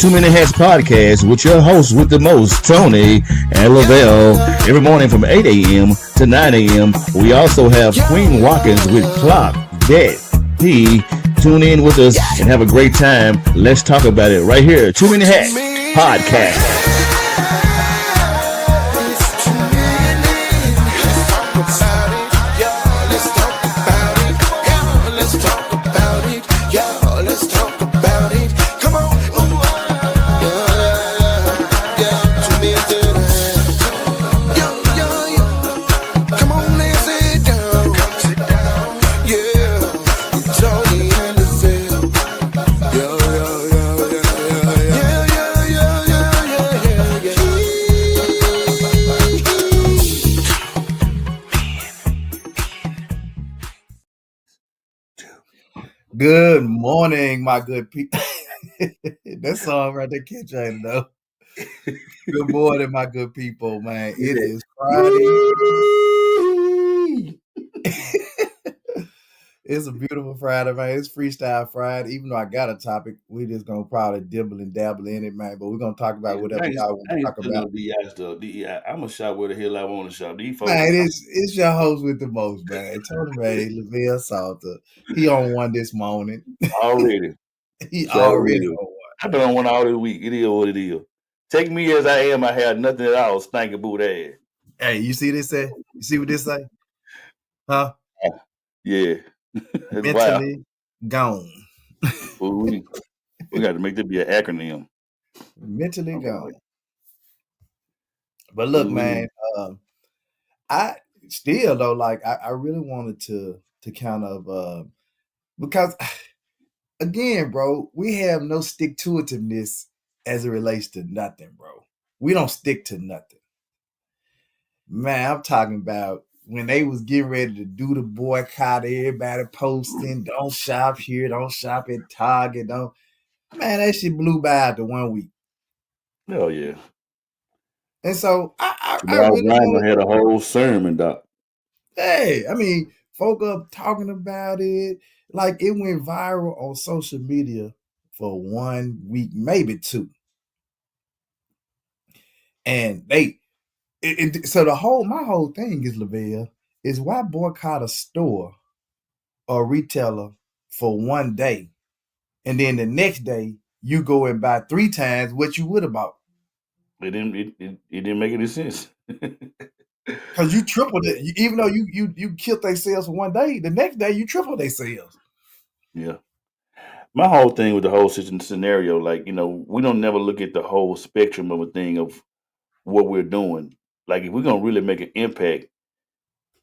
Too Many Hats podcast with your hosts with the most, Tony and Lavelle. Every morning from 8 a.m. to 9 a.m. We also have Queen Watkins with Clock That P. Tune in with us and have a great time. Let's talk about it right here. Too Many Hats podcast. Good morning, my good people. That song right there, catch you though. Good morning, my good people, man. It is Friday. It's a beautiful Friday, man. It's Freestyle Friday. Even though I got a topic, we just gonna probably dibble and dabble in it, man. But we're gonna talk about whatever y'all want to talk about. I'm gonna shop where the hell I want to shop. These folks, Man, it's your host with the most, man. Tony May, Lavelle Salter. He on one this morning. already. He already on one. I've been on one all this week. It is what it is. Take me as I am. I have nothing at all. Stinking boot ass. Hey, you see this say? You see what this say? Huh? Yeah. Mentally gone. we got to make this be an acronym. Mentally gone. But look, man, I still though, like I really wanted to kind of because again, bro, we have no stick to itiveness as it relates to nothing, bro. We don't stick to nothing. Man, I'm talking about when they was getting ready to do the boycott, everybody posting, don't shop here, don't shop at Target, don't. Man, that shit blew by after 1 week. Oh yeah. And so I really had a whole sermon, doc. Hey, I mean, folk up talking about it. Like it went viral on social media for 1 week, maybe 2. And so my whole thing is, Lavelle, is why boycott a store or retailer for 1 day, and then the next day you go and buy 3 times what you would have bought. It didn't make any sense. Because you tripled it, even though you killed their sales for 1 day, the next day you tripled their sales. Yeah. My whole thing with the whole scenario, like, we don't never look at the whole spectrum of a thing of what we're doing. Like, if we're going to really make an impact,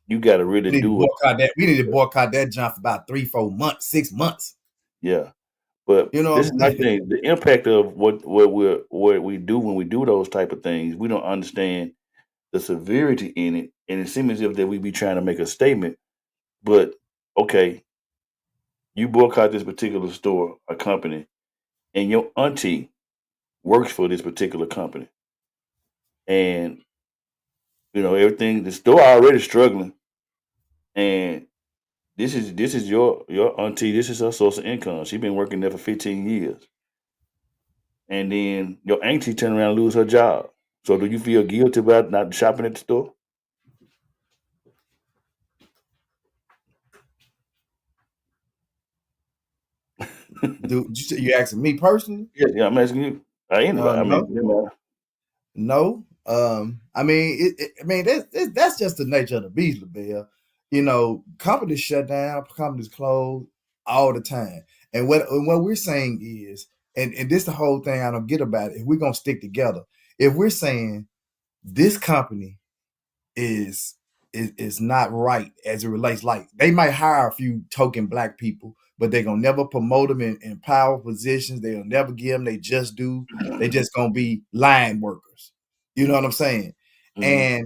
you got to really do it. We need to boycott that jump for about 3-4 months, 6 months. Yeah. But this is my thing. The impact of what we do when we do those type of things, we don't understand the severity in it. And it seems as if that we be trying to make a statement. But, okay, you boycott this particular store or company, and your auntie works for this particular company. And, everything, the store already struggling. And this is your auntie, this is her source of income. She's been working there for 15 years. And then your auntie turn around and lose her job. So do you feel guilty about not shopping at the store? You asking me personally? Yeah, I'm asking you. No. I mean, that's just the nature of the beast, Lavelle. Companies shut down, companies close all the time. And what we're saying is, and this the whole thing I don't get about it, if we're gonna stick together, if we're saying this company is not right as it relates, like they might hire a few token black people, but they're gonna never promote them in power positions. They'll never give them they just do. They just gonna be line workers. You know what I'm saying? Mm-hmm.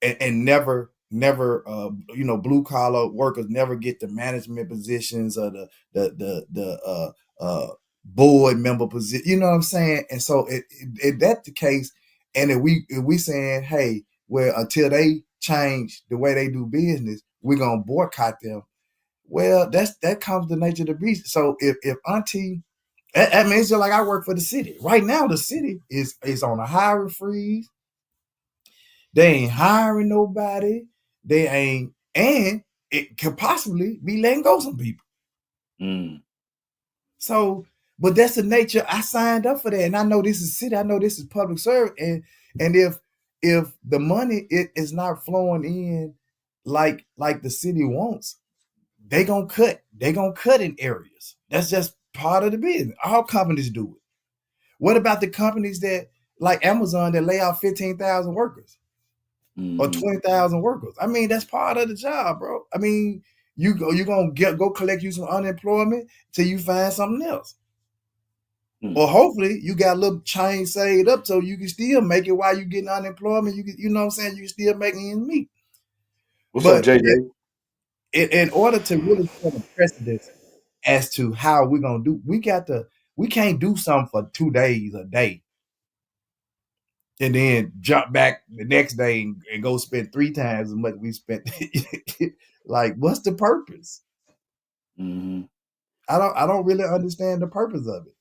And never blue collar workers never get the management positions or the board member position. You know what I'm saying? And so if that's the case, and if we saying, hey, well, until they change the way they do business, we're gonna boycott them. Well, that comes the nature of the beast. So if auntie I mean, it's just like I work for the city. Right now, the city is on a hiring freeze. They ain't hiring nobody. They ain't, and it could possibly be letting go some people. Mm. So, but that's the nature. I signed up for that, and I know this is city. I know this is public service, and if the money is not flowing in like the city wants, they gonna cut. They gonna cut in areas. That's just part of the business. All companies do it. What about the companies that like Amazon that lay out 15,000 workers or Mm-hmm. 20,000 workers? I mean, that's part of the job, bro. I mean, you gonna go collect you some unemployment till you find something else. Mm. Or hopefully you got a little change saved up so you can still make it while you getting unemployment. You know what I'm saying? You can still make ends meet. What's up, But JJ? in order to really set a precedence as to how we're gonna do, we can't do something for 2 days a day and then jump back the next day and go spend 3 times as much we spent. Like, what's the purpose? Mm-hmm. I don't really understand the purpose of it.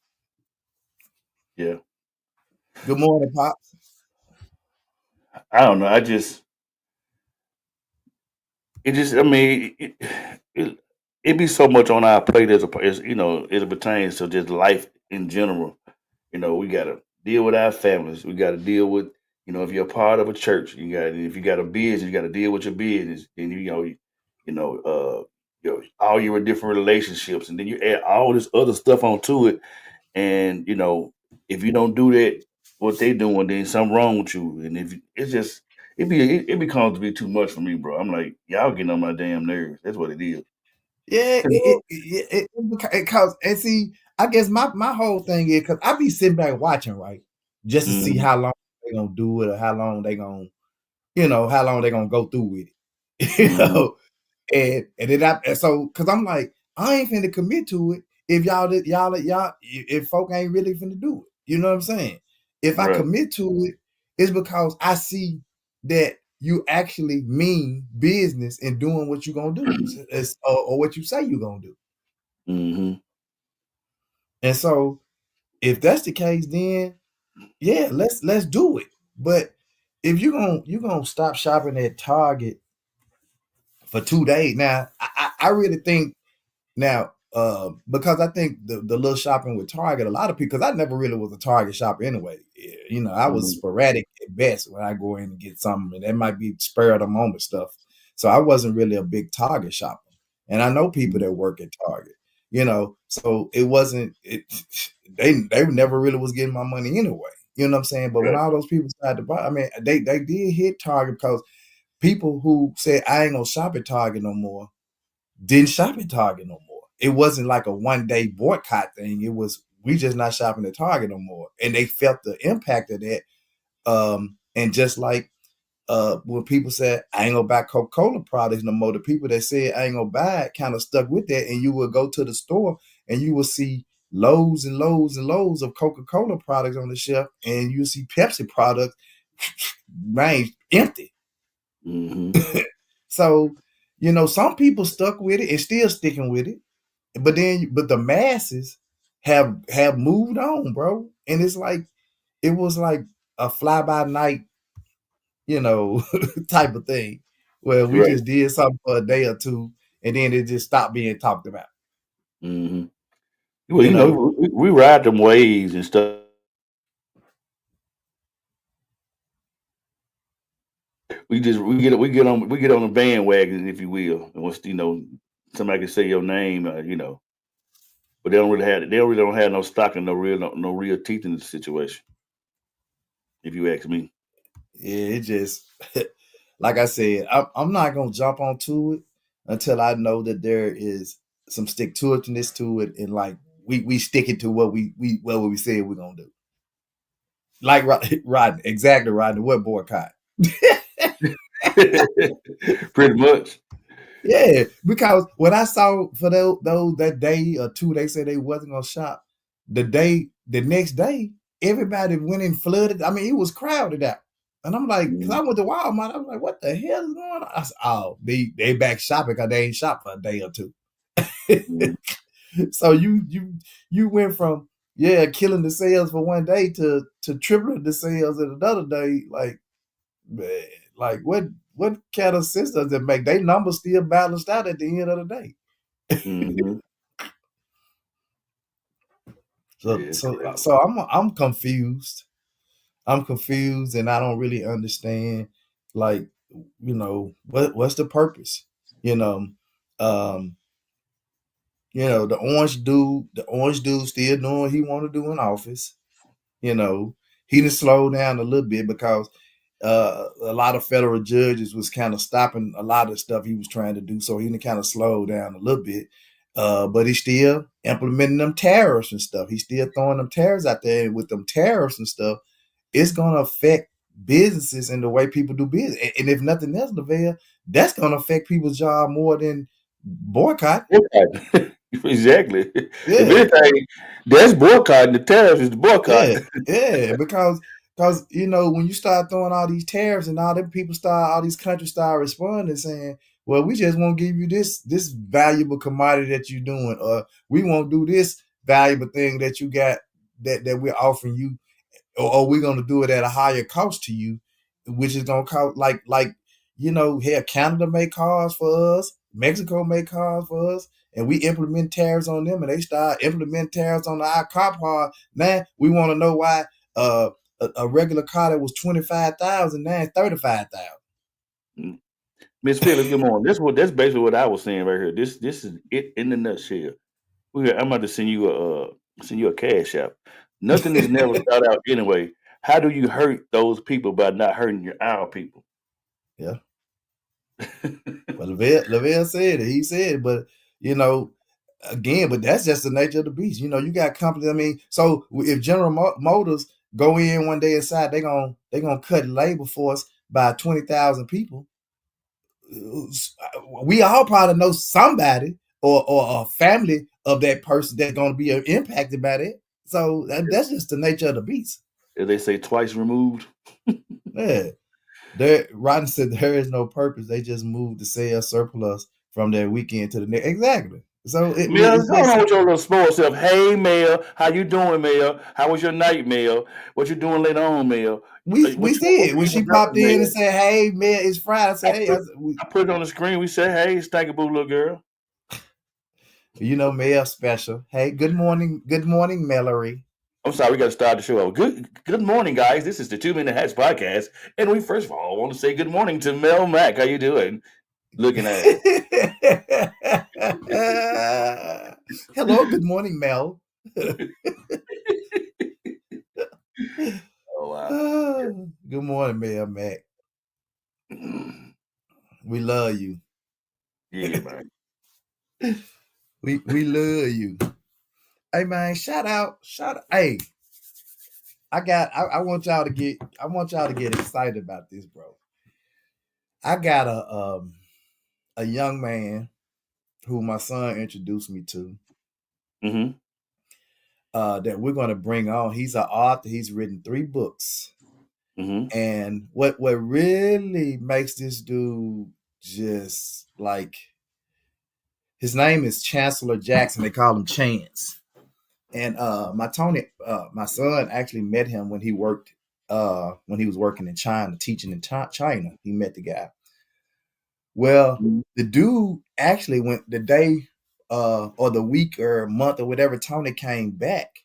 Yeah. Good morning, Pops. I don't know. I mean, it be so much on our plate as as it pertains to just life in general. We got to deal with our families. We got to deal with, if you're a part of a church, if you got a business, you got to deal with your business, and all your different relationships, and then you add all this other stuff onto it, and if you don't do that, what they doing, then something wrong with you, and if it's just it becomes to be too much for me, bro. I'm like, y'all getting on my damn nerves. That's what it is. Yeah, it cause and see, I guess my whole thing is because I be sitting back watching, right, just to see Mm-hmm. how long they gonna do it or how long they gonna, how long they gonna go through with it, Mm-hmm. and then and so because I'm like, I ain't finna commit to it if y'all if folk ain't really finna do it. You know what I'm saying? If I Right. commit to it, it's because I see that you actually mean business and doing what you're gonna do, or what you say you're gonna do. Mm-hmm. And so if that's the case, then yeah, let's do it. But if you're gonna stop shopping at Target for 2 days, now I really think now, because I think the little shopping with Target, a lot of people, because I never really was a Target shopper anyway. I was Mm-hmm. sporadic at best when I go in and get something, and that might be spur of the moment stuff. So I wasn't really a big Target shopper. And I know people that work at Target, so it wasn't it. They never really was getting my money anyway. You know what I'm saying? But when Right. all those people started to buy, I mean, they did hit Target because people who said I ain't gonna shop at Target no more didn't shop at Target no more. It wasn't like a 1 day boycott thing. It was we just not shopping at Target no more, and they felt the impact of that. And just like when people said I ain't gonna buy Coca Cola products no more, the people that said I ain't gonna buy it kind of stuck with that, and you will go to the store and you will see loads and loads and loads of Coca Cola products on the shelf, and you see Pepsi products, man, empty. Mm-hmm. So, some people stuck with it and still sticking with it. But the masses have moved on, bro. And it's like it was like a fly by night, type of thing where we Right. just did something for a day or two and then it just stopped being talked about. Mm-hmm. Well, You know, we ride them waves and stuff. We get on the bandwagon, if you will. And once somebody can say your name, but they don't have no stock and no real teeth in the situation. If you ask me. yeah, it just like I said, I'm not gonna jump onto it until I know that there is some stick to itness to it, and like we stick it to what we said we're gonna do. Like Rodney, exactly, Rodney. What boycott? Pretty much. Yeah, because when I saw for those that day or two, they said they wasn't gonna shop. The next day, everybody went and flooded. I mean, it was crowded out, and I'm like, because I Mm-hmm. went to Walmart, I was like, what the hell is going on? I said, oh, they back shopping because they ain't shop for a day or two. Mm-hmm. So you went from yeah, killing the sales for one day to tripling the sales in another day. Like, man, like what kind of sense does it make? They numbers still balanced out at the end of the day. Mm-hmm. So Yeah, it's so crazy. so I'm confused. I'm confused, and I don't really understand. Like, what's the purpose? You know, um, the orange dude still doing what he want to do in office. You know, he didn't slow down a little bit because a lot of federal judges was kind of stopping a lot of stuff he was trying to do, so he kind of slowed down a little bit. But he's still implementing them tariffs and stuff. He's still throwing them tariffs out there, and with them tariffs and stuff, it's gonna affect businesses and the way people do business. And if nothing else, Lavelle, that's gonna affect people's job more than boycott. Boycott. Exactly. If Yeah, anything, that's boycotting. The tariffs is the boycott. yeah, because when you start throwing all these tariffs and all these countries start responding saying, well, we just won't give you this valuable commodity that you're doing, or we won't do this valuable thing that you got that we're offering you, or we're gonna do it at a higher cost to you, which is gonna cost here Canada make cars for us, Mexico make cars for us, and we implement tariffs on them, and they start implementing tariffs on our car part. Now we want to know why a regular car that was 25,000 now it's 35,000. Miss Phillips, good morning. That's basically what I was saying right here. This is it in the nutshell. I'm about to send you a cash app. Nothing is never thought out anyway. How do you hurt those people by not hurting our people? Yeah, but Lavelle said it. He said it, but you know, again, but that's just the nature of the beast. You got companies. I mean, so if General Motors go in one day inside, they gonna cut labor force by 20,000 people. We all probably know somebody or a family of that person that's gonna be impacted by that. So that's just the nature of the beast. If they say twice removed, Yeah. Rodden said there is no purpose. They just moved the sales surplus from their weekend to the next. Exactly. So Mel, it's going just on with your little small self. Hey, Mel, how you doing, Mel? How was your night, Mel? What you doing later on, Mel? we see What it you when eat for she popped breakfast, in and Mel? said, "Hey man, it's Friday." I I said, "Hey," put I put it on the screen. We said, "Hey, Stanky-Boo, little girl." Mail special. Hey, good morning, Mallory. I'm sorry, we got to start the show out. Good morning, guys. This is the 2 Minute Hats podcast, and we first of all want to say good morning to Mel Mack. How you doing? Looking ass. Hello, good morning, Mel. Oh wow. Good morning, Mel Mac. We love you. Yeah, man. We love you. Hey man, shout out. Hey, I want y'all to get excited about this, bro. I got a young man who my son introduced me to, Mm-hmm. that we're gonna bring on. He's an author, he's written 3 books. Mm-hmm. And what really makes this dude just like, his name is Chancellor Jackson. They call him Chance. And my son actually met him when when he was working in China, teaching in China. He met the guy. Well, Mm-hmm. the dude actually went the day or the week or month or whatever Tony came back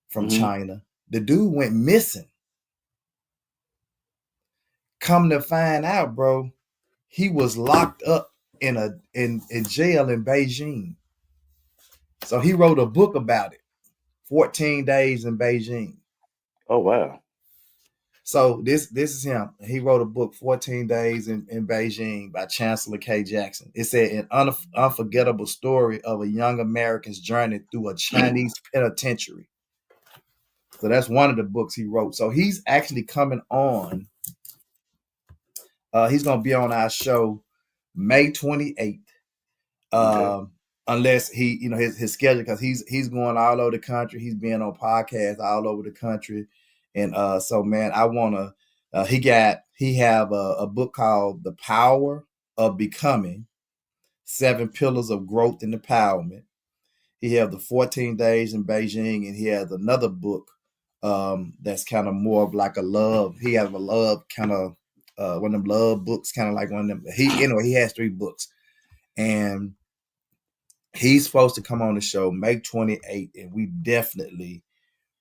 from Mm-hmm. China. The dude went missing. Come to find out, bro, he was locked up in jail in Beijing. So he wrote a book about it. 14 days in Beijing. Oh wow. So this is him. He wrote a book, 14 Days in Beijing by Chancellor K. Jackson. It said an unforgettable story of a young American's journey through a Chinese penitentiary. So that's one of the books he wrote. So he's actually coming on. He's gonna be on our show May 28th. Okay. Unless he, his schedule, because he's going all over the country. He's being on podcasts all over the country, and so man, I wanna. He have a book called The Power of Becoming: 7 Pillars of Growth and Empowerment. He have the 14 Days in Beijing, and he has another book that's kind of more of like a love. He has a love kind of one of them love books, kind of like one of them. He has 3 books, and he's supposed to come on the show May 28th, and we definitely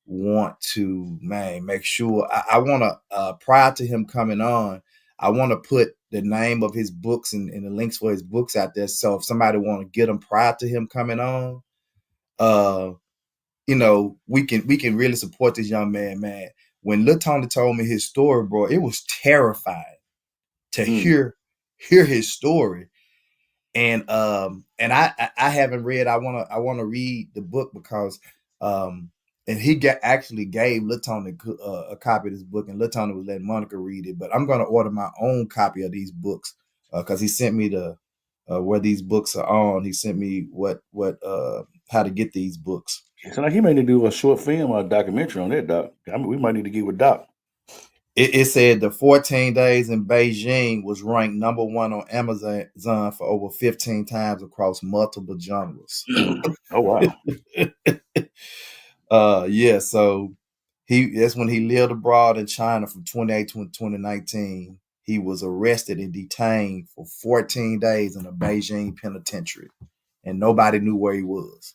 want to make sure. I want to prior to him coming on, I want to put the name of his books and the links for his books out there. So if somebody want to get them prior to him coming on, uh, we can really support this young man, man. When Lil Tony told me his story, bro, it was terrifying to hear his story. And I haven't read. I wanna read the book because and he actually gave Lil Tony a copy of this book, and Lil Tony was letting Monica read it. But I'm gonna order my own copy of these books because he sent me the where these books are on. He sent me what how to get these books. It's like he may need to do a short film or a documentary on that, Doc. I mean, we might need to get with Doc. It said the 14 Days in Beijing was ranked #1 on Amazon for over 15 times across multiple genres. Oh wow. Yeah, so that's when he lived abroad in China from 2018 to 2019. He was arrested and detained for 14 days in a Beijing penitentiary, and nobody knew where he was.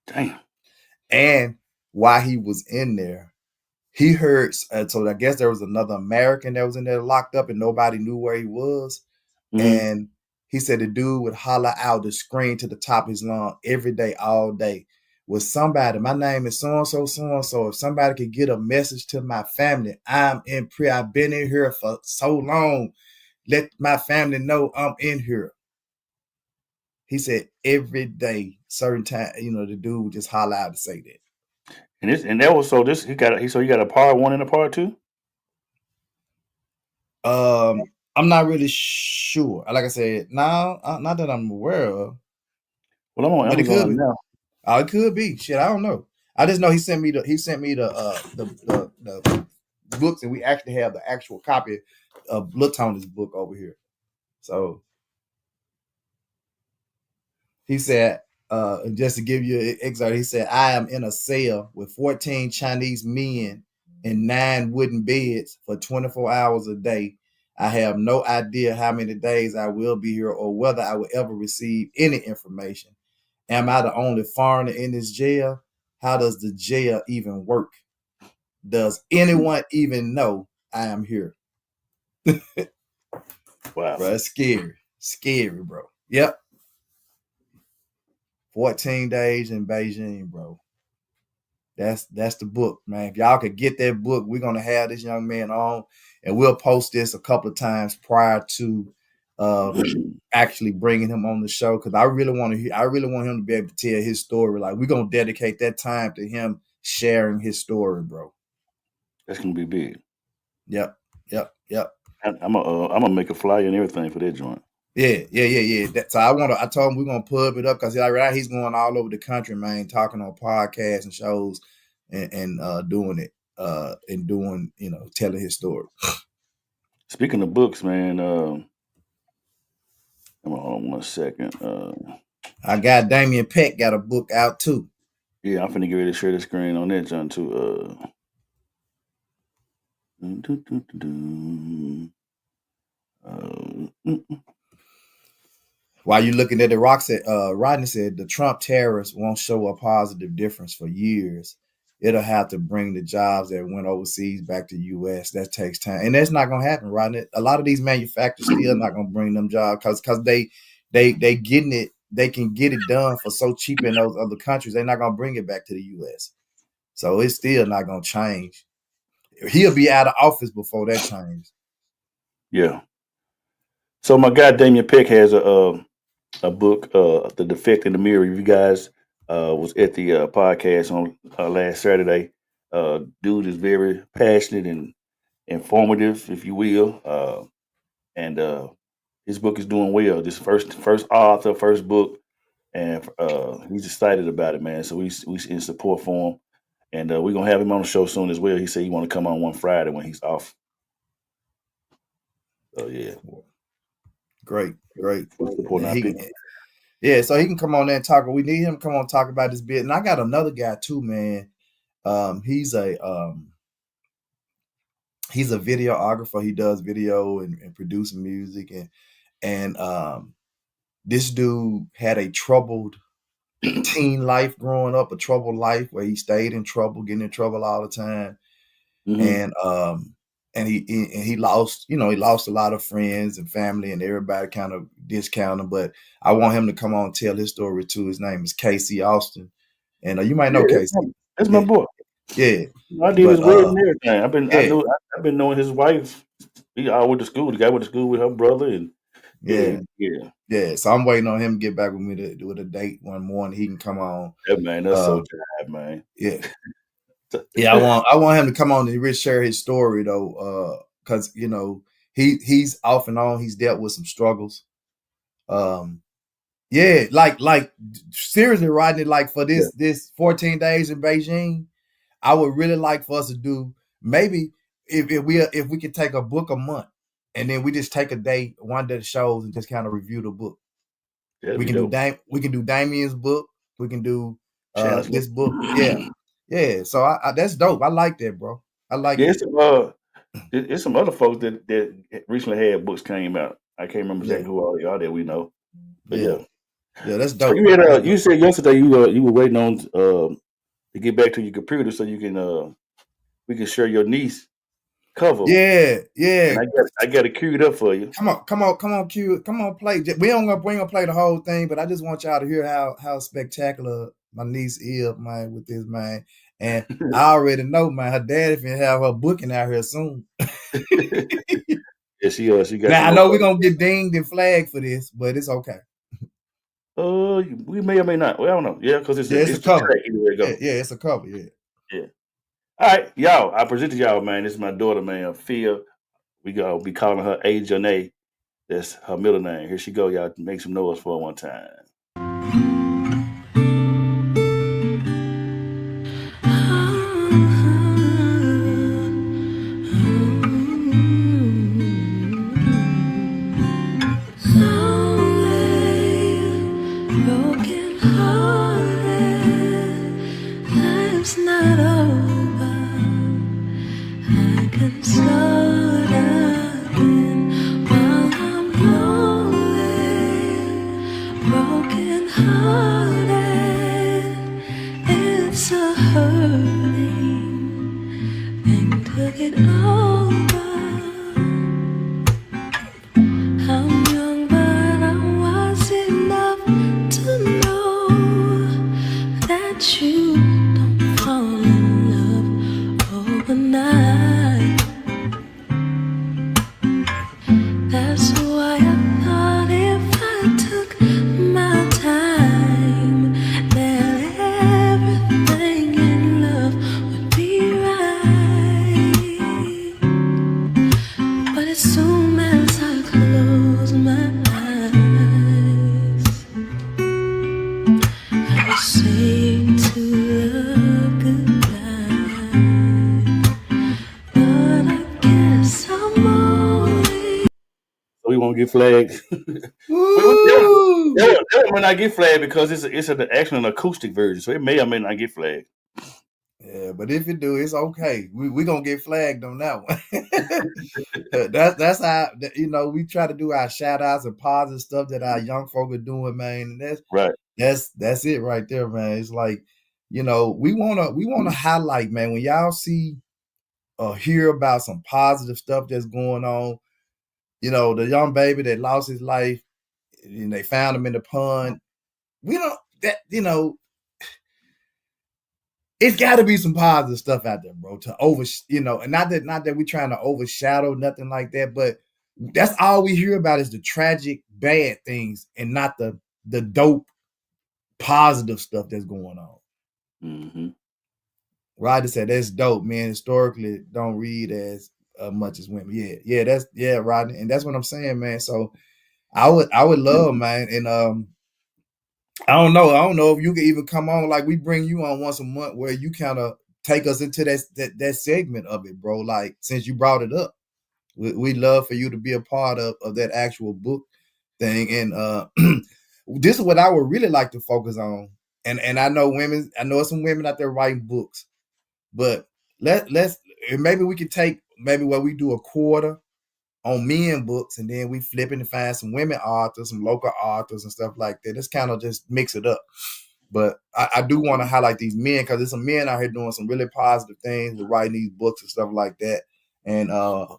Damn. And while he was in there, he heard. So I guess there was another American that was in there locked up, and nobody knew where he was. And he said the dude would holler out the screen to the top of his lung every day, all day. With somebody, my name is so and so, so and so. If somebody could get a message to my family, I'm in prison. I've been in here for so long. Let my family know I'm in here. He said every day, certain time, the dude would just holler out to say that. And that was he got a part 1 and a part 2. I'm not really sure. Like I said, no, not that I'm aware of. Well, I'm on But it could Amazon be. now. Oh, it could be. Shit, I don't know. I just know he sent me the books, and we actually have the actual copy of Lil Tony's book over here. So he said, just to give you an excerpt, he said, I am in a cell with 14 Chinese men in 9 wooden beds for 24 hours a day. I have no idea how many days I will be here or whether I will ever receive any information. Am I the only foreigner in this jail? How does the jail even work? Does anyone even know I am here? Wow. Bro, it's scary. Scary, bro. Yep. 14 days in Beijing, bro. That's the book, man. If y'all could get that book, we're gonna have this young man on, and we'll post this a couple of times prior to actually bringing him on the show because I really want him to be able to tell his story. Like we're gonna dedicate that time to him sharing his story, bro. That's gonna be big. Yep. I'm gonna make a flyer and everything for that joint. Yeah. So I told him we're gonna pub it up because right now he's going all over the country, man, talking on podcasts and shows and doing it and doing telling his story. Speaking of books, man, hold on 1 second. I got Damian Peck got a book out too. Yeah, I'm finna get ready to share the screen on that joint too. While you're looking at the Rodney said the Trump tariffs won't show a positive difference for years. It'll have to bring the jobs that went overseas back to the U.S. That takes time, and that's not going to happen, Rodney. A lot of these manufacturers still not going to bring them jobs because they getting it. They can get it done for so cheap in those other countries. They're not going to bring it back to the U.S. So it's still not going to change. He'll be out of office before that changes. Yeah. So my guy Damian Peck has a book, The Defect in the Mirror. If you guys was at the podcast on last Saturday, dude is very passionate and informative, if you will, and his book is doing well. This first author, first book, and he's excited about it, man. So we in support for him, and we're gonna have him on the show soon as well. He said he want to come on one Friday when he's off. So yeah, Great. supporting our people. Yeah, so he can come on there and talk. We need him to come on and talk about this bit. And I got another guy too, man. He's a videographer. He does video and producing music, and this dude had a troubled teen life growing up, a troubled life where he stayed in trouble, getting in trouble all the time, Mm-hmm. and he lost, he lost a lot of friends and family, and everybody kind of discount him. But I want him to come on and tell his story too. His name is Casey Austin, and you might Yeah, know Casey. that's my Yeah, boy. yeah, I did his but wedding and everything. yeah, I've been knowing his wife. We all went to school. The guy went to school with her brother, and yeah, yeah, yeah. yeah. So I'm waiting on him to get back with me to do a date one morning. He can come on. That man, that's so Uh, tired, man. yeah, yeah. I want him to come on and really share his story though, because he's off and on. He's dealt with some struggles. Um, Yeah, like seriously, Rodney. Like for Yeah, this 14 days in Beijing, I would really like for us to do maybe if we could take a book a month, and then we just take a day, one day shows, and just kind of review the book. that'd We be can do dope. We can do Damien's book. We can do Chancellor. this book. Yeah, yeah. So that's dope. I like that, bro. I like Yeah, that. it's some other folks that recently had books came out. I can't remember Yeah, exactly who all they are that we know, but yeah, yeah. yeah. That's So dope, man. That's you dope. said yesterday you were waiting on to get back to your computer so you can we can share your niece cover, Yeah, and yeah. I got it queued up for you. Come on, Q, come on, play. We ain't gonna play the whole thing, but I just want y'all to hear how spectacular my niece is, man, with this, man. And I already know, man, her daddy finna have her booking out here soon. Yeah, she got Now some I more know we're covers. gonna get dinged and flagged for this, but it's okay. We may or may not. Well, I don't know. Yeah, because Yeah, it's a it's the cover. track anywhere it Yeah, go. yeah, it's a cover. Yeah, Yeah. All right, y'all. I presented y'all, man. This is my daughter, man. Fia. We gonna be calling her A Janae. That's her middle name. Here she go, y'all. Make some noise for her one time. Broken hearted, life's not over. I can start again while I'm lonely. Broken hearted, it's a hurting thing to get over. I'm young, but I was enough to know that you don't fall in love overnight. That's why I thought if I took my time, that everything in love would be right. But as soon as I close my eyes, I was saying to love goodbye. But I guess I'm only. So we won't get flagged. woo. That one may not get flagged because actually an acoustic version, so it may or may not get flagged. Yeah, but if it do, it's okay. We gonna get flagged on that one. That's how we try to do our shout outs and positive stuff that our young folk are doing, man. And Right. that's it right there, man. It's like, we wanna highlight, man, when y'all see or hear about some positive stuff that's going on. The young baby that lost his life and they found him in the pond. We don't that it's got to be some positive stuff out there, bro. To and not that we're trying to overshadow nothing like that, but that's all we hear about is the tragic, bad things, and not the dope, positive stuff that's going on. Mm-hmm. Ryder said that's dope, man. Historically, don't read as much as women. Yeah, Rodney, and that's what I'm saying, man. So I would love, man, and I don't know if you can even come on, like we bring you on once a month where you kind of take us into that segment of it, bro. Like since you brought it up, we'd love for you to be a part of that actual book thing. And this is what I would really like to focus on. And I know some women out there writing books, but let's maybe we could take maybe what we do a quarter on men books, and then we flipping to find some women authors, some local authors and stuff like that. Let's kind of just mix it up. But I do want to highlight these men because there's some men out here doing some really positive things with writing these books and stuff like that. And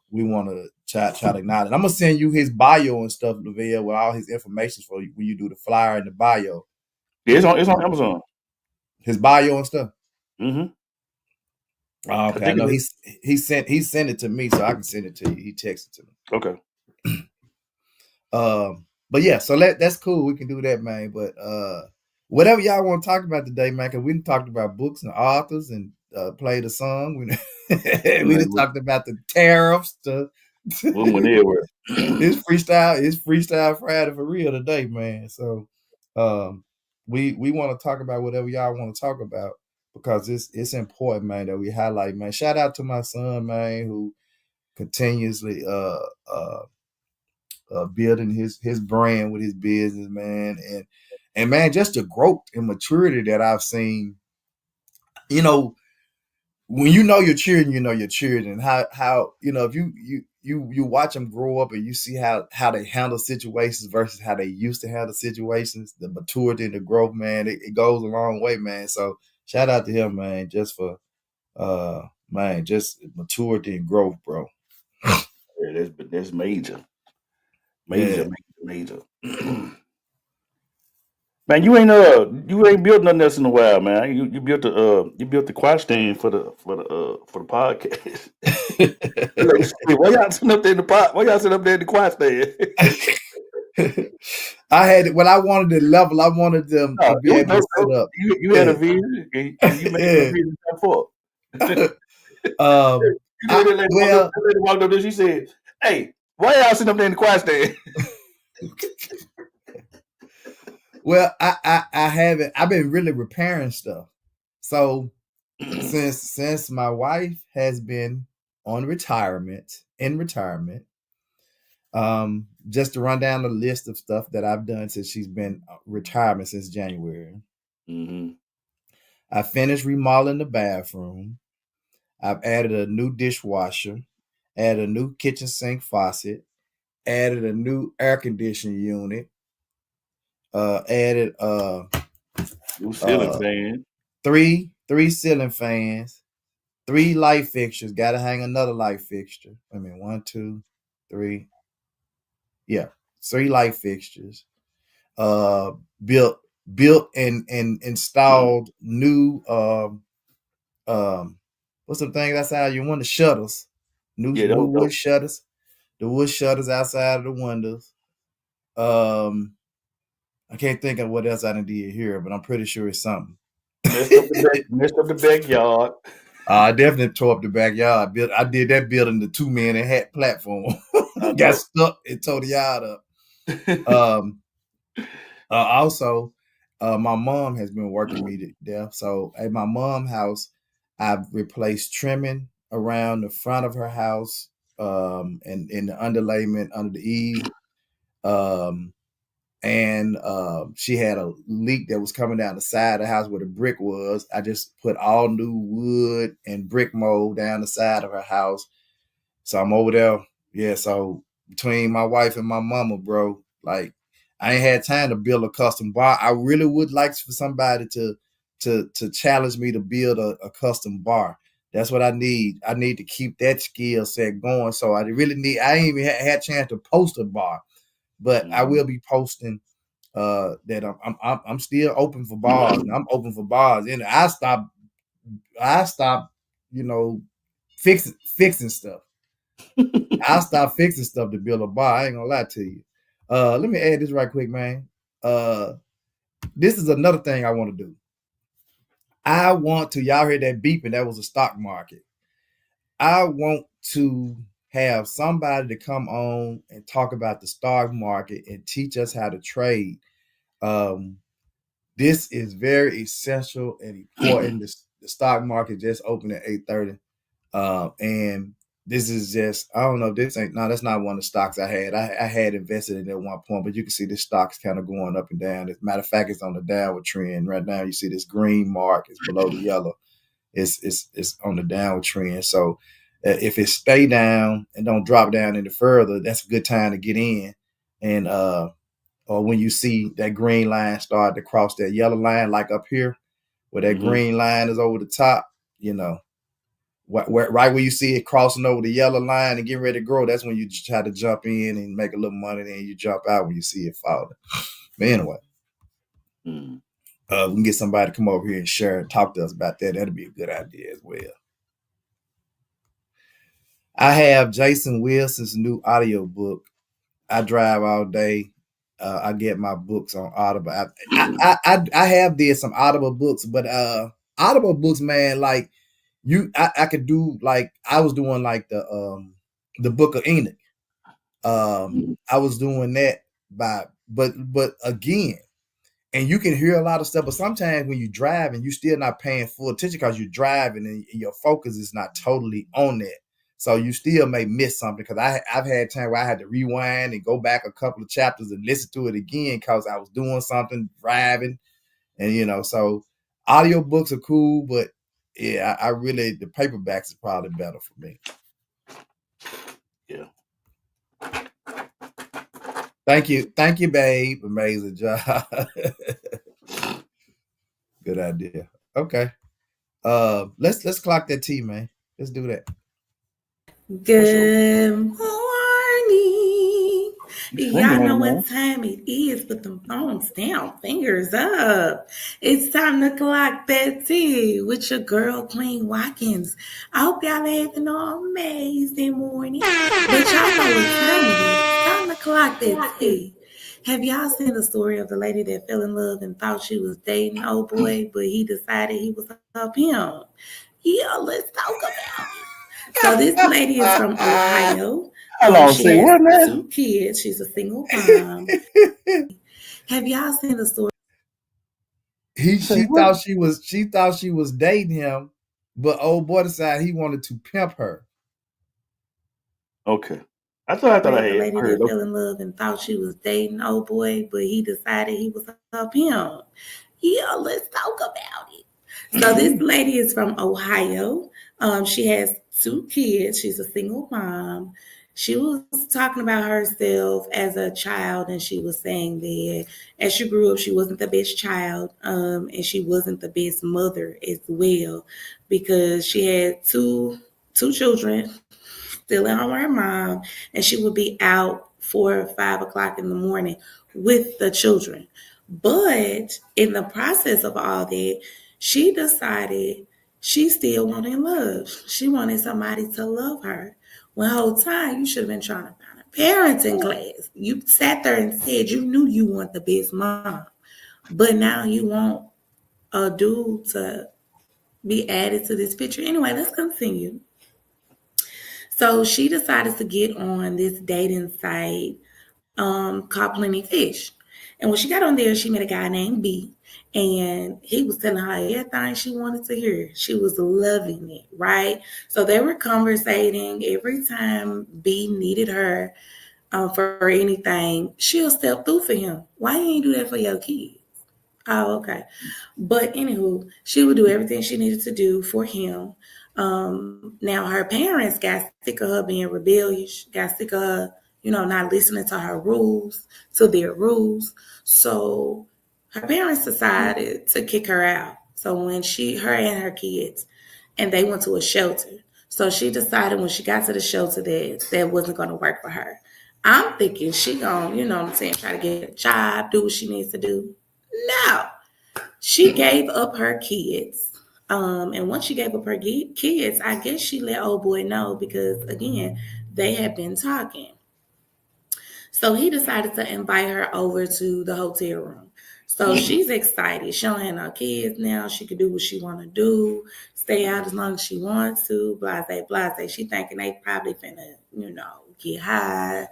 we want to try to acknowledge. I'm gonna send you his bio and stuff, Lavelle, with all his information for you when you do the flyer and the bio. Yeah, it's on Amazon. His bio and stuff. Mm-hmm. Oh, okay, I know he sent it to me, so I can send it to you. He texted to me. Okay. But yeah, so that's cool. We can do that, man. But whatever y'all want to talk about today, man, because we done talked about books and authors and played a song. We done talked about the tariffs. It's freestyle Friday for real today, man. So we want to talk about whatever y'all want to talk about because it's important, man, that we highlight, man. Shout out to my son, man, who continuously building his brand with his business, man, and man, just the growth and maturity that I've seen. You know, when you know your children, you know your children. How if you watch them grow up and you see how they handle situations versus how they used to handle situations, the maturity and the growth, man, it goes a long way, man. So shout out to him, man, just for man, just maturity and growth, bro. Yeah, that's major. Man, you ain't built nothing else in a while, man. You built the quiet stand for the podcast. Why y'all sitting up there in the pot? Why y'all sitting up there in the quiet stand? I had it when I wanted the level. I wanted them to be able to sit up. You had a vision, and you made a vision for. Lady walked up there. She said, "Hey, why y'all sitting up there in the quiet stand?" Well, I haven't. I've been really repairing stuff. So since my wife has been in retirement, just to run down the list of stuff that I've done since she's been retirement since January. Mm-hmm. I finished remodeling the bathroom. I've added a new dishwasher, added a new kitchen sink faucet, added a new air conditioning unit, added new ceiling fan, three ceiling fans, 3 light fixtures. Got to hang another light fixture. I mean, 1, 2, 3. Yeah, 3 light fixtures. Built and installed new what's the thing outside you want, the shutters, new wood shutters, the wood shutters outside of the windows. I can't think of what else I did here, but I'm pretty sure it's something. Messed up the backyard. I definitely tore up the backyard. I did that building the 2 man and hat platform. Got stuck and tore the yard up. Also, my mom has been working me to death. So at my mom's house, I've replaced trimming around the front of her house, and in the underlayment under the eave. And she had a leak that was coming down the side of the house where the brick was. I just put all new wood and brick mold down the side of her house. So I'm over there. Yeah, so between my wife and my mama, bro, like I ain't had time to build a custom bar. I really would like for somebody to challenge me to build a custom bar. That's what I need. I need to keep that skill set going. So I ain't even had a chance to post a bar. But I will be posting that I'm still open for bars. And I'm open for bars. And I stopped, fixing stuff. I stopped fixing stuff to build a bar. I ain't gonna lie to you. Let me add this right quick, man. This is another thing I want to do. I want to, y'all heard that beeping, that was a stock market. I want to have somebody to come on and talk about the stock market and teach us how to trade. This is very essential and important. The stock market just opened at 8:30, and this is just I don't know. This ain't no. That's not one of the stocks I had. I had invested in it at one point, but you can see this stock's kind of going up and down. As a matter of fact, it's on the downward trend right now. You see this green mark is below the yellow. It's on the downward trend. So if it stay down and don't drop down any further, that's a good time to get in. And or when you see that green line start to cross that yellow line, like up here, where that green line is over the top, you know, right where you see it crossing over the yellow line and getting ready to grow, that's when you try to jump in and make a little money. Then you jump out when you see it falling. But anyway, we can get somebody to come over here and share and talk to us about that. That'd be a good idea as well. I have Jason Wilson's new audiobook. I drive all day. I get my books on Audible. I have did some Audible books, but Audible books, man, like I could do like I was doing like the Book of Enoch. I was doing that but again, and you can hear a lot of stuff, but sometimes when you drive and you still not paying full attention because you're driving and your focus is not totally on that. So you still may miss something because I've had time where I had to rewind and go back a couple of chapters and listen to it again because I was doing something, driving, and so audiobooks are cool, but yeah, I really the paperbacks is probably better for me. Yeah. Thank you, babe. Amazing job. Good idea. Okay. Let's clock that T, man. Let's do that. Good morning. Y'all know what time it is. Put them thumbs down, fingers up. It's time to clock that tea with your girl, Queen Watkins. I hope y'all having an amazing morning. But y'all know what time it is. It's time to clock that tea. Have y'all seen the story of the lady that fell in love and thought she was dating old boy, but he decided he was a pimp? Yeah, let's talk about it. So this lady is from Ohio. She has 2 kids. She's a single mom. Have y'all seen the story? She thought she was dating him, but old boy decided he wanted to pimp her. Okay. I thought I had the lady heard. that fell in love and thought she was dating old boy, but he decided he was a pimp. Yeah, let's talk about it. So this lady is from Ohio. She has 2 kids. She's a single mom. She was talking about herself as a child, and she was saying that as she grew up, she wasn't the best child, and she wasn't the best mother as well, because she had two children still at home with her mom, and she would be out 4 or 5 o'clock in the morning with the children. But in the process of all that, she decided she still wanted love. She wanted somebody to love her. Well, the whole time you should have been trying to find a parenting class. You sat there and said you knew you want the best mom, but now you want a dude to be added to this picture. Anyway, let's continue. So she decided to get on this dating site called Plenty Fish. And when she got on there, she met a guy named B. And he was telling her everything she wanted to hear. She was loving it, right? So they were conversating. Every time B needed her for anything, she'll step through for him. Why you ain't do that for your kids? Oh, okay. But anywho, she would do everything she needed to do for him. Now her parents got sick of her being rebellious, got sick of her, not listening to her rules, to their rules. So her parents decided to kick her out. So when her and her kids, and they went to a shelter. So she decided when she got to the shelter that wasn't going to work for her. I'm thinking she gonna, try to get a job, do what she needs to do. No, she gave up her kids. And once she gave up her kids, I guess she let old boy know because, again, they had been talking. So he decided to invite her over to the hotel room. So she's excited. She don't have no kids now. She can do what she want to do, stay out as long as she wants to, blase, blase. She thinking they probably finna, get high,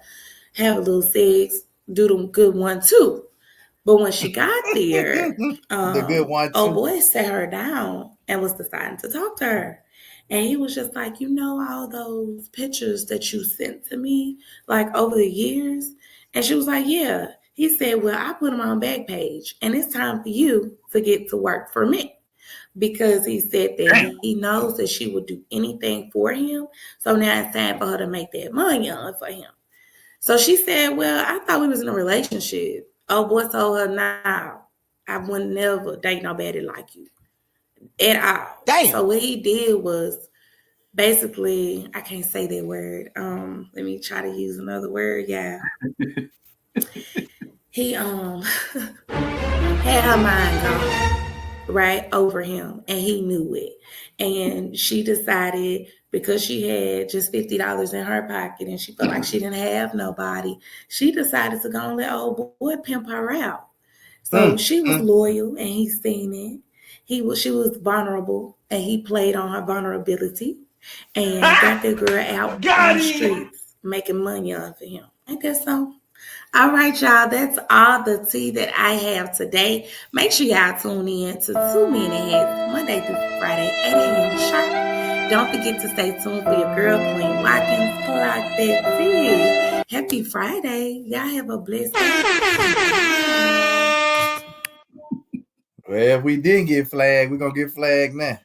have a little sex, do them good one too. But when she got there, the good one too. old boy sat her down and was deciding to talk to her. And he was just like, you know, all those pictures that you sent to me, like over the years? And she was like, yeah. He said, well, I put them on Backpage, and it's time for you to get to work for me. Because he said that he knows that she would do anything for him. So now it's time for her to make that money on for him. So she said, well, I thought we was in a relationship. Oh, boy told her, nah, I would never date nobody like you at all. Damn. So what he did was basically, I can't say that word. Let me try to use another word. Yeah. He had her mind gone right over him, and he knew it. And she decided, because she had just $50 in her pocket and she felt like she didn't have nobody, she decided to go and let old boy pimp her out. So she was loyal, and he seen it. She was vulnerable, and he played on her vulnerability and got that girl out on the streets making money off of him. Ain't that so? All right, y'all. That's all the tea that I have today. Make sure y'all tune in to 2 Men and Heads Monday through Friday, 8 a.m. sharp. Don't forget to stay tuned for your girl, Queen Watkins. Clock that tea. Happy Friday. Y'all have a blessed day. Well, if we didn't get flagged, we're gonna get flagged now.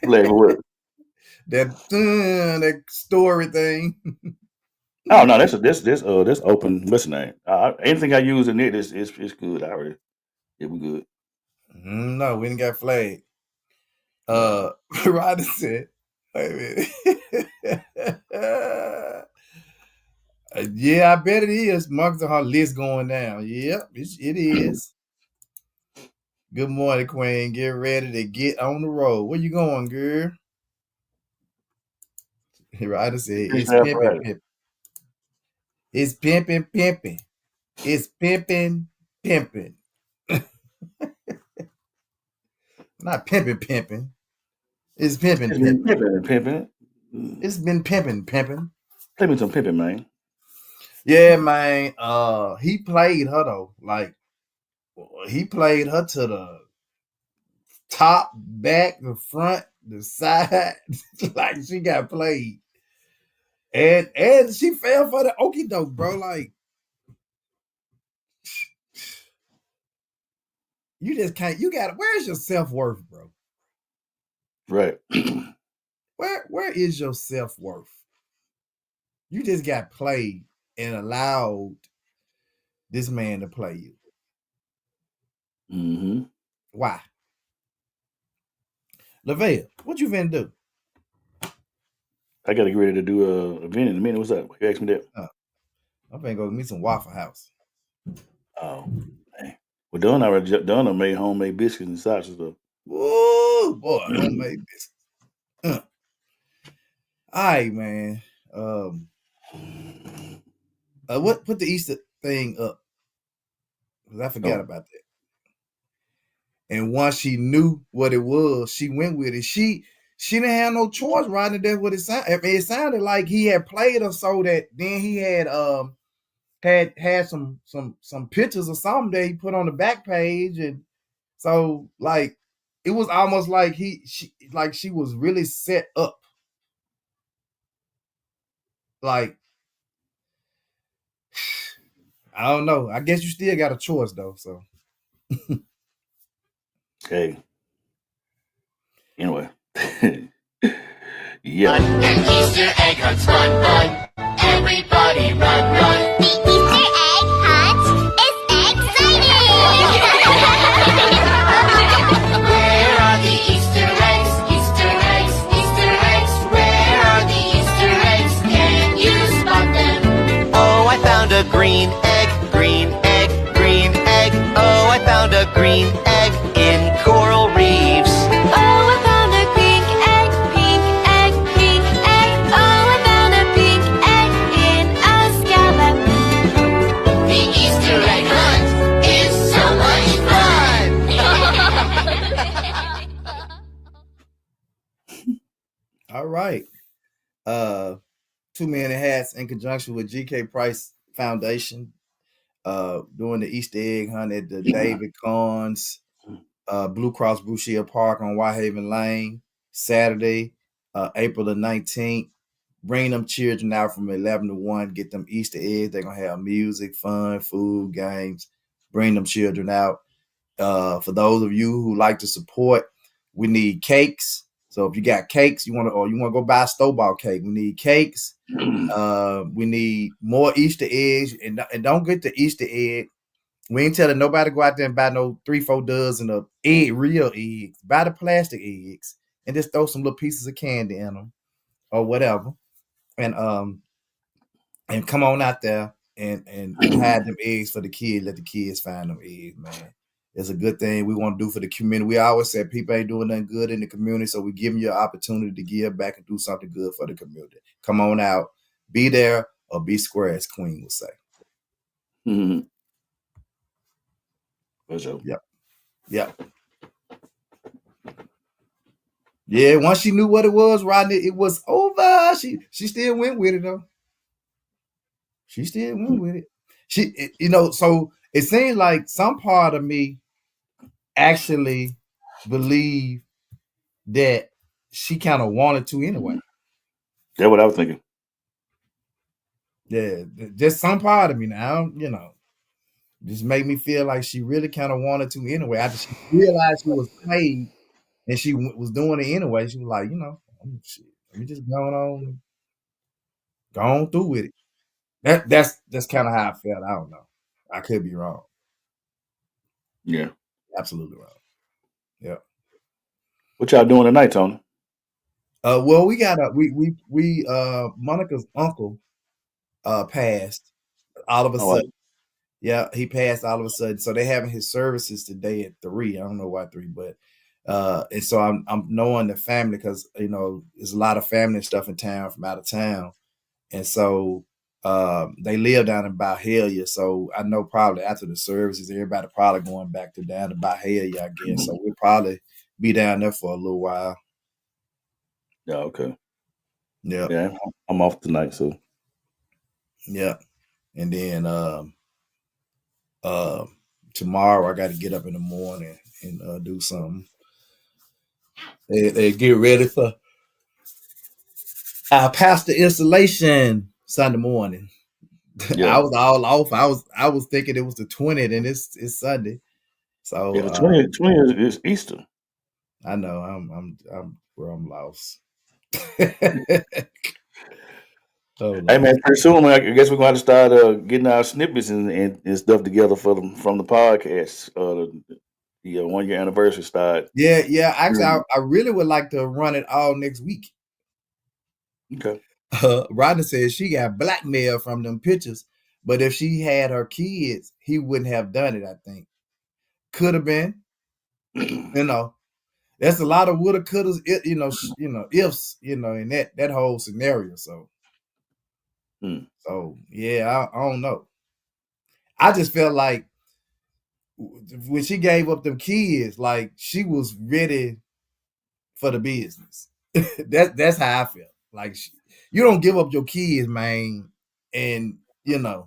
Flag what? That story thing. Oh no, that's open. What's the name? Anything I use in it is good. I already, we good. No, we didn't got flagged. Ryder said, wait a minute. Yeah, I bet it is. Mark's on her list going down. Yep, it is. Good morning, Queen. Get ready to get on the road. Where you going, girl? Ryder said, it's pimping, pimping. It's pimping, pimping. It's pimping, pimping. Not pimping, pimping. It's pimping, pimping. Pimping. It's been pimping, pimping. Play me some pimping, man. Yeah, man. He played her though. Like, he played her to the top, back, the front, the side. Like, she got played. And she fell for the okie doke, bro. Like, you just can't. You got. Where's your self-worth, bro? Right. Where is your self-worth? You just got played and allowed this man to play you. Mm-hmm. Why? Lavelle, what you finna do? I gotta get ready to do a event in a minute. What's up? You asked me that. I'm finna go get me some Waffle House. Oh, man. Well, Donna made homemade biscuits and sausages though. Whoa, boy, homemade biscuits. All right, man. What put the Easter thing up? Because I forgot about that. And once she knew what it was, she went with it. She didn't have no choice, right? And that's what it sounded. I mean, it sounded like he had played her so that then he had some pictures or something that he put on the back page, and so like it was almost like she was really set up. Like, I don't know. I guess you still got a choice though. So hey. Anyway. Yeah. An Easter egg hunt's fun. Everybody run. The Easter egg hunt is exciting! Where are the Easter eggs? Easter eggs, Easter eggs. Where are the Easter eggs? Can you spot them? Oh, I found a green egg, green egg, green egg. Oh, I found a green egg in coral reefs. Oh, I found a pink egg, pink egg, pink egg. Oh, I found a pink egg in a scallop. The Easter egg hunt is so much fun! all right. 2 Men in Hats in conjunction with GK Price Foundation doing the Easter egg hunt at the David Cahn's Blue Cross Blue Shield Park on Whitehaven Lane Saturday, April the 19th. Bring them children out from 11 to 1. Get them Easter eggs. They're gonna have music, fun, food, games. Bring them children out. For those of you who like to support, we need cakes. So if you got cakes, you want to go buy a store-bought cake. We need cakes. We need more Easter eggs, and don't get the Easter egg. We ain't telling nobody to go out there and buy no 3-4 dozen of real eggs. Buy the plastic eggs and just throw some little pieces of candy in them or whatever, and come on out there and hide them eggs for the kids. Let the kids find them eggs, man. It's a good thing we want to do for the community. We always say people ain't doing nothing good in the community, so we give them you an opportunity to give back and do something good for the community. Come on out, be there or be square, as Queen would say. Mm-hmm. For sure. Yep. Yeah, once she knew what it was, Rodney, it was over. She still went with it though. She still went with it. So it seems like some part of me actually believe that she kind of wanted to anyway. That's what I was thinking. Yeah, just some part of me now, just make me feel like she really kind of wanted to anyway. After she realized she was paid and she was doing it anyway, she was like, shit, let me just go on through with it. That's kind of how I felt. I don't know. I could be wrong. Yeah. Absolutely wrong. Yeah. What y'all doing tonight, Tony? Well, we got Monica's uncle passed all of a sudden. Yeah, he passed all of a sudden. So they're having his services today at 3. I don't know why 3, but and so I'm knowing the family because there's a lot of family stuff in town from out of town, and so they live down in Byhalia. So I know probably after the services, everybody probably going back down to Byhalia, I guess. So we'll probably be down there for a little while. Yeah. Okay. Yeah. I'm off tonight, so. Yeah, and then tomorrow I got to get up in the morning and do something. They get ready for our pastor installation Sunday morning. Yeah. I was all off. I was thinking it was the 20th and it's Sunday. So the 20th is Easter. I know I'm lost. Hey man, pretty soon I guess we're going to start getting our snippets and stuff together from the podcast. The 1 year anniversary start. Yeah. Actually, I really would like to run it all next week. Okay. Rodney says she got blackmail from them pictures, but if she had her kids, he wouldn't have done it. I think could have been. That's a lot of woulda, couldas, ifs, in that whole scenario. So, so yeah, I don't know. I just felt like when she gave up them kids, like she was ready for the business. That's how I felt. Like you don't give up your kids, man, and yeah,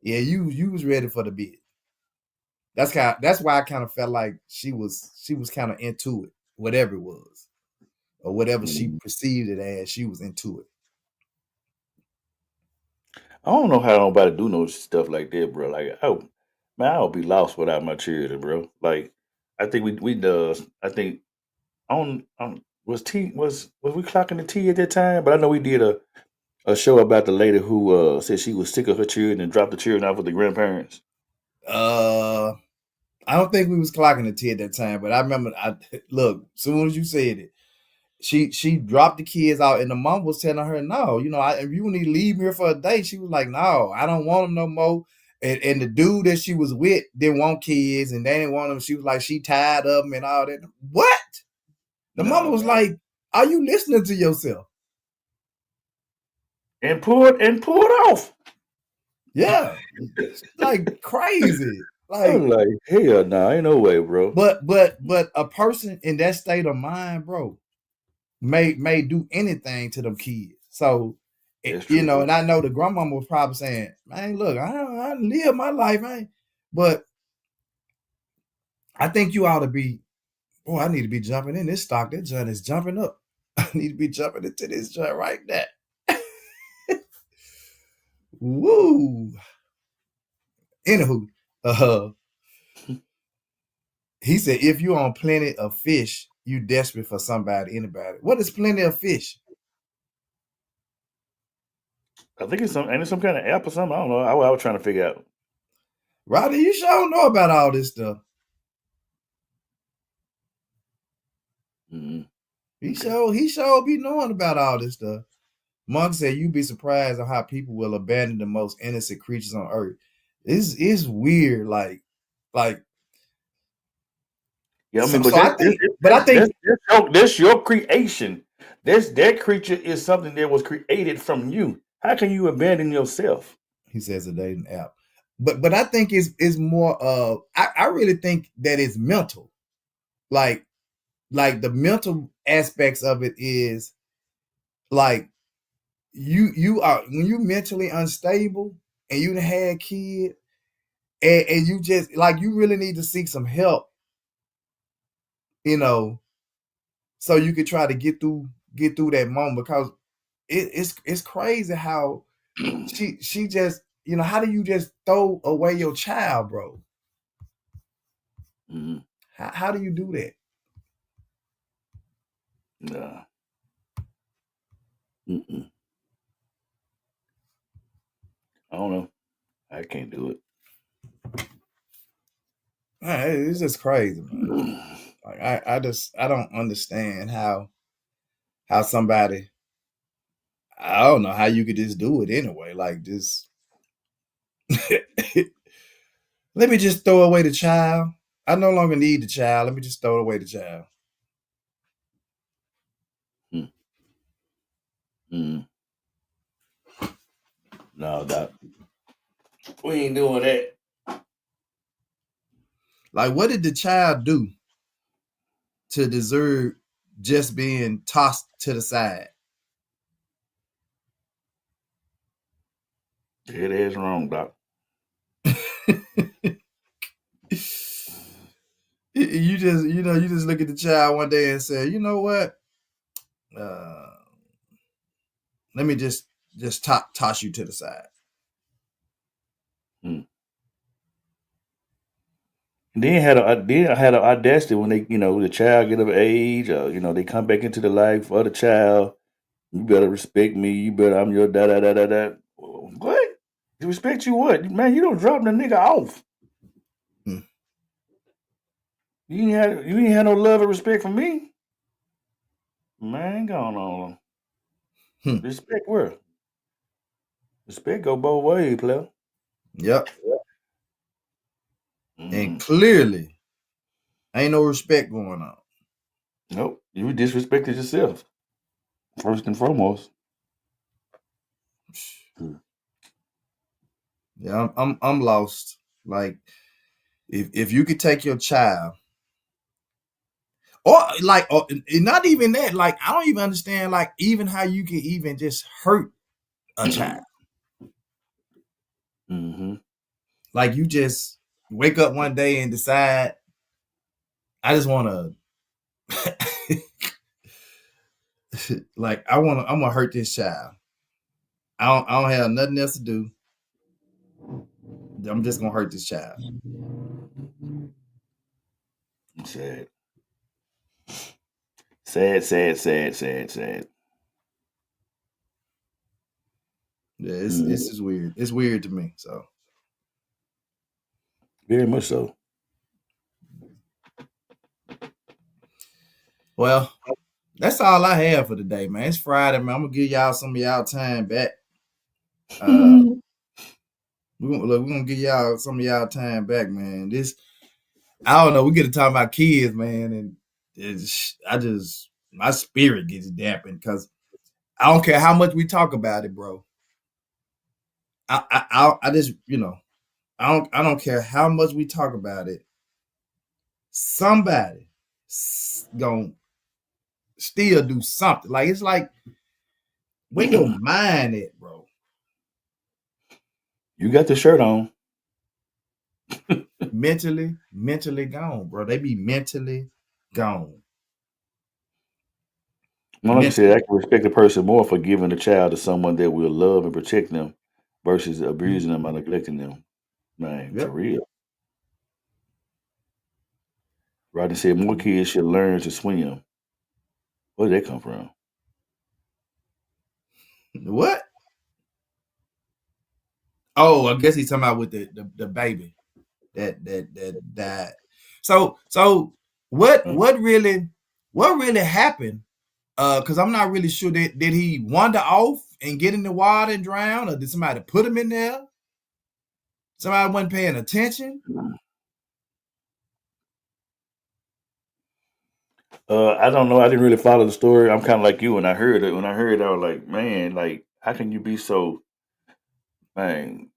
you was ready for the business. That's why I kind of felt like she was kind of into it, whatever it was, or whatever she perceived it as. She was into it. I don't know how nobody do no stuff like that, bro. Like, I'll be lost without my children, bro. Like, I think we does. I think was we clocking the T at that time? But I know we did a show about the lady who said she was sick of her children and dropped the children off with the grandparents. I don't think we was clocking the T at that time, but I remember. Look, as soon as you said it, she dropped the kids out, and the mom was telling her, "No, if you need to leave here for a day." She was like, "No, I don't want them no more." And the dude that she was with didn't want kids, and they didn't want them. She was like, she tired of them and all that. What? The mama was like, "Are you listening to yourself?" And pulled off. Yeah, like crazy. Like, I'm like, hell no, ain't no way, bro. But a person in that state of mind, bro, may do anything to them kids. So, and I know the grandmama was probably saying, "Man, look, I live my life, man." But I think you ought to be, I need to be jumping in this stock. That joint is jumping up. need to be jumping into this joint right now. Woo. Anywho, he said, if you on plenty of fish, you desperate for somebody, anybody. What is plenty of fish? I think it's some kind of app or something. I don't know. I was trying to figure out. Rodney, you sure don't know about all this stuff. Mm-hmm. He sure be knowing about all this stuff. Monk said, you'd be surprised at how people will abandon the most innocent creatures on earth. It's weird, like yeah. I so, mean, but so I think, but I think that's your creation. That creature is something that was created from you. How can you abandon yourself? He says a dating app. But I think it's more of I really think that it's mental. Like the mental aspects of it is like you are when you mentally unstable and you had kid and you just like you really need to seek some help, so you could try to get through that moment because it's crazy how she just how do you just throw away your child, bro? Mm-hmm. How do you do that? Nah. Mm-mm. I don't know. I can't do it. Man, it's just crazy, man. Like I don't understand how somebody, I don't know how you could just do it anyway. Like just let me just throw away the child. I no longer need the child. Let me just throw away the child. Mm-hmm. No, Doc. We ain't doing that. Like, what did the child do to deserve just being tossed to the side? It is wrong, Doc. You just look at the child one day and say, you know what? Let me just toss you to the side. Mm. Then I had an audacity when they, the child get of age, they come back into the life of the child. You better respect me. You better, I'm your da da da da da. What? Respect you what? Man, you don't drop the nigga off. Hmm. You ain't had no love or respect for me. Man, going on. Respect where? Respect go both ways, player. Yep. Mm. And clearly, ain't no respect going on. Nope. You disrespected yourself. First and foremost. Yeah, I'm lost. Like, if you could take your child, or like, or not even that. Like, I don't even understand. Like, even how you can even just hurt a child. Mm-hmm. Like, you just wake up one day and decide, I just want to, like, I'm gonna hurt this child. I don't have nothing else to do. I'm just gonna hurt this child. Sad. Sad, sad, sad, sad, sad. Yeah, it's just weird. It's weird to me. So very much so. Well, that's all I have for today, man. It's Friday, man. I'm gonna give y'all some of y'all time back. We're gonna give y'all some of y'all time back, man. This, I don't know. We get to talk about kids, man, and my spirit gets dampened because I don't care how much we talk about it, bro. I just I don't care how much we talk about it. Somebody gonna still do something. Like, it's like, where your mind at, bro? You got the shirt on. mentally gone, bro. They be mentally gone. Well, like you said, I can respect a person more for giving a child to someone that will love and protect them versus abusing them or neglecting them. Man, for Yep. real. Rodney said more kids should learn to swim. Where did that come from? What? Oh, I guess he's talking about with the baby that died. So what really happened? Because I'm not really sure that did he wander off and get in the water and drown, or did somebody put him in there? Somebody wasn't paying attention. I don't know. I didn't really follow the story. I'm kind of like you. When I heard it, I was like, man, like, how can you be so, man,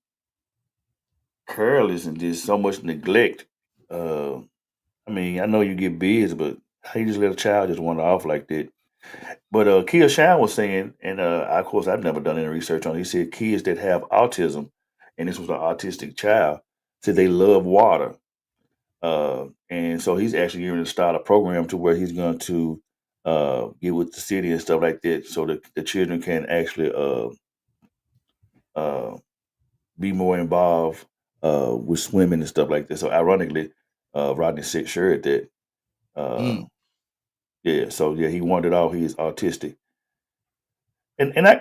careless and just so much neglect? Uh, I mean, I know you get busy, but how you just let a child just wander off like that? But Kia Shine was saying, and of course, I've never done any research on it. He said kids that have autism, and this was an autistic child, said they love water. And so he's actually going to start a program to where he's going to get with the city and stuff like that so that the children can actually uh, be more involved with swimming and stuff like that. So ironically, Rodney said shared that. Uh, Mm, yeah, so yeah, he wanted all he is autistic. And I wow.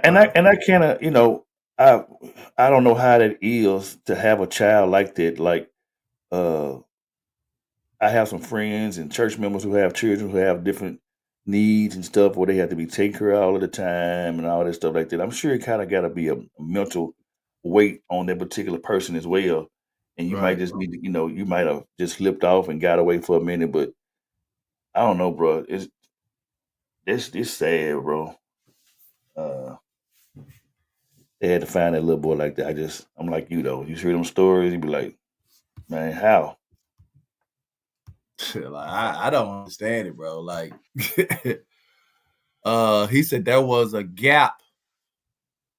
kind of I I don't know how that is to have a child like that. Like uh, I have some friends and church members who have children who have different needs and stuff where they have to be taken care of all of the time and all that stuff like that. I'm sure it kind of got to be a mental weight on that particular person as well. And you might Right. just need to, you might have just slipped off and got away for a minute, but I don't know, bro. It's sad, bro. Uh, they had to find that little boy like that. I'm like you though. You hear them stories, you be like, man, how? Like, I don't understand it, bro. Like he said there was a gap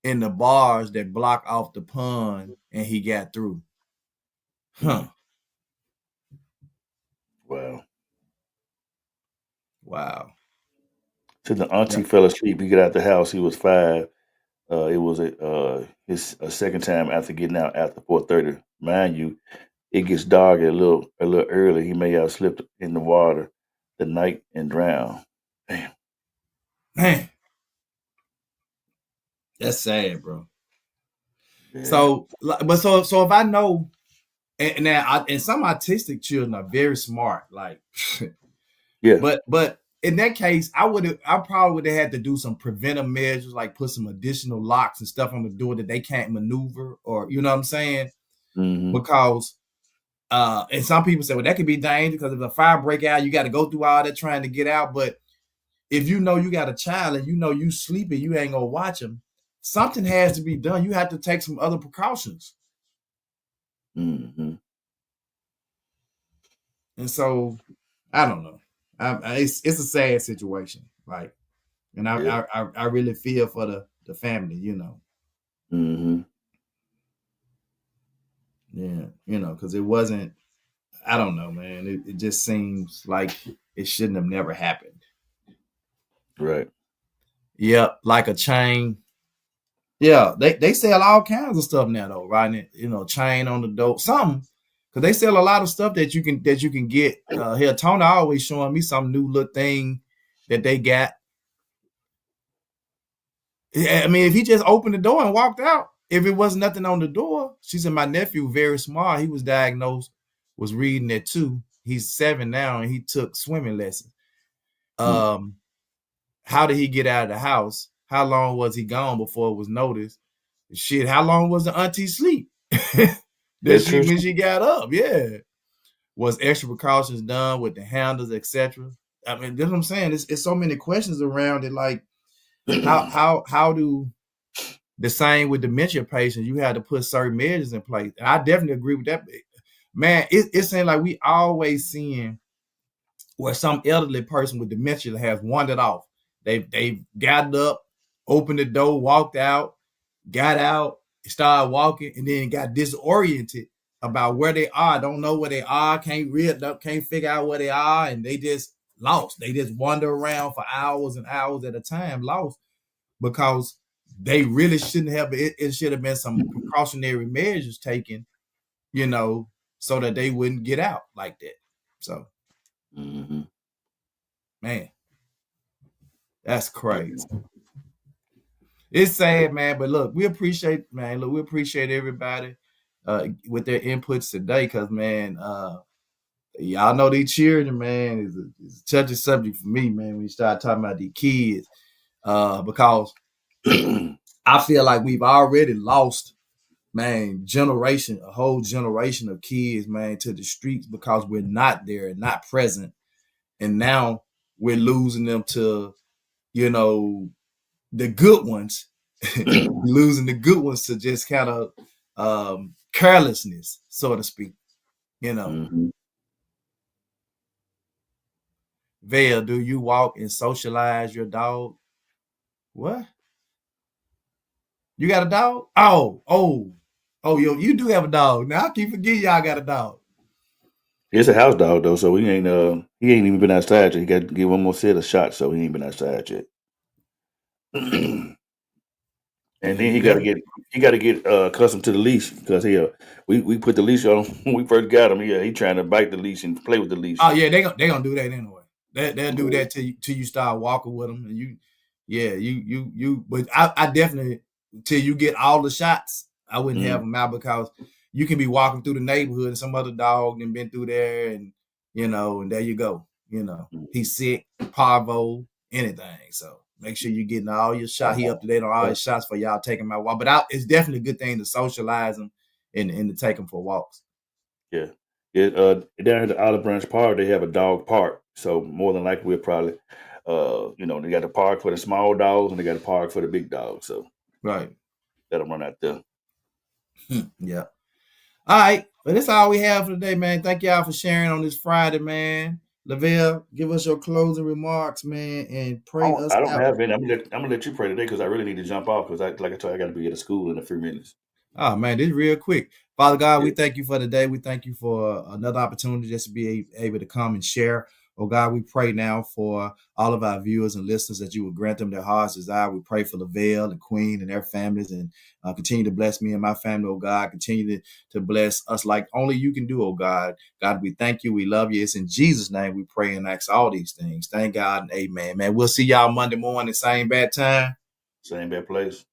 in the bars that block off the pond and he got through. Huh. Mm, wow. Wow. So the Yeah. auntie fell asleep. He got out the house. He was 5. It was his a second time after getting out after 4:30. Mind you, it gets dark a little early. He may have slipped in the water the night and drowned. Damn. Man, that's sad, bro. Yeah. So if I know, and now and some autistic children are very smart, like, Yeah. but in that case, I probably would have had to do some preventive measures, like put some additional locks and stuff on the door that they can't maneuver, or you know what I'm saying? Hmm. Because and some people say, well, that could be dangerous because if a fire break out, you got to go through all that trying to get out. But if you know you got a child and you know you sleeping, you ain't gonna watch them. Something has to be done. You have to take some other precautions. Hmm. And so I don't know. It's a sad situation. Like, and Yeah. I really feel for the family. You know, Hmm. yeah, you know, because it wasn't. I don't know, man. It just seems like it shouldn't have never happened. Right. Yep, like a chain. Yeah, they sell all kinds of stuff now though, right? You know, chain on the door, something. Cause they sell a lot of stuff that you can get. Here, Tony always showing me some new little thing that they got. I mean, if he just opened the door and walked out, if it was nothing on the door, she said my nephew very smart. He was diagnosed, was reading at 2. He's 7 now, and he took swimming lessons. Mm. Um, how did he get out of the house? How long was he gone before it was noticed? Shit, how long was the auntie sleep? that That's she true. when she got up? Yeah, was extra precautions done with the handles, etc. I mean, that's what I'm saying. It's so many questions around it. Like, how do the same with dementia patients? You had to put certain measures in place. And I definitely agree with that. Man, it seems like we always seeing where some elderly person with dementia has wandered off. They got up, opened the door, walked out, got out, started walking, and then got disoriented about where they are. Don't know where they are. Can't read. Can't figure out where they are, and they just lost. They just wander around for hours and hours at a time, lost, because they really shouldn't have. It should have been some precautionary measures taken, so that they wouldn't get out like that. So, man, that's crazy. It's sad, man. But look, we appreciate everybody with their inputs today, because man, y'all know these children, man, is a touchy subject for me, man. When you start talking about these kids, because I feel like we've already lost, man, a whole generation of kids, man, to the streets because we're not there, not present, and now we're losing them to, the good ones, losing the good ones to just kind of carelessness, so to speak, Vale, do you walk and socialize your dog? What? You got a dog? Oh, you do have a dog. Now I keep forgetting y'all got a dog. It's a house dog though, so he ain't even been outside yet. He got to give one more set of shots, so he ain't been outside yet. And then he got to get accustomed to the leash, because we put the leash on him when we first got him. He trying to bite the leash and play with the leash. Oh yeah, they gonna do that anyway. They'll do that till you start walking with them, and you. But I definitely, till you get all the shots, I wouldn't have them out, because you can be walking through the neighborhood and some other dog and been through there, and and there you go. He's sick, parvo, anything. So make sure you're getting all your shots. He up to date on all his shots for y'all taking my walk. But it's definitely a good thing to socialize them and to take them for walks. Yeah. Down at the Olive Branch Park, they have a dog park. So more than likely, we'll probably, they got a park for the small dogs and they got a park for the big dogs. So right, let them run out there. Yeah. All right, but that's all we have for today, man. Thank y'all for sharing on this Friday, man. Lavelle, give us your closing remarks, man, and pray us out. I don't have any. I'm gonna let you pray today, because I really need to jump off, because like I told you, I got to be at school in a few minutes. Oh man, this is real quick. Father God, we thank you for today. We thank you for another opportunity just to be able to come and share. Oh God, we pray now for all of our viewers and listeners that you would grant them their heart's desire. We pray for Lavelle and Queen and their families, and continue to bless me and my family, oh God. Continue to bless us like only you can do, oh God. God, we thank you. We love you. It's in Jesus' name we pray and ask all these things. Thank God and amen, man. We'll see y'all Monday morning, same bad time. Same bad place.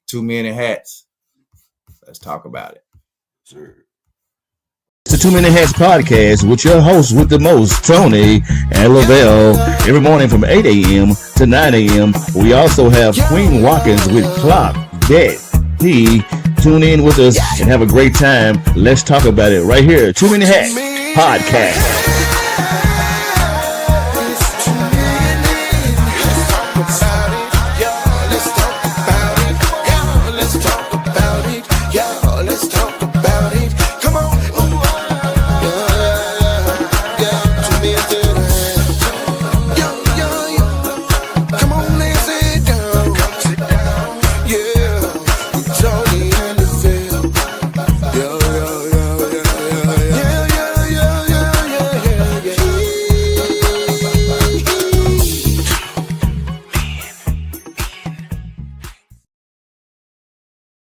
2 Men in Hats. Let's talk about it. Sure. The 2 Minute Hats podcast with your host with the most, Tony and Lavelle, every morning from 8 a.m. to 9 a.m. We also have Queen Watkins with Clock Dead. Tune in with us and have a great time. Let's talk about it right here. 2 Minute Hats podcast.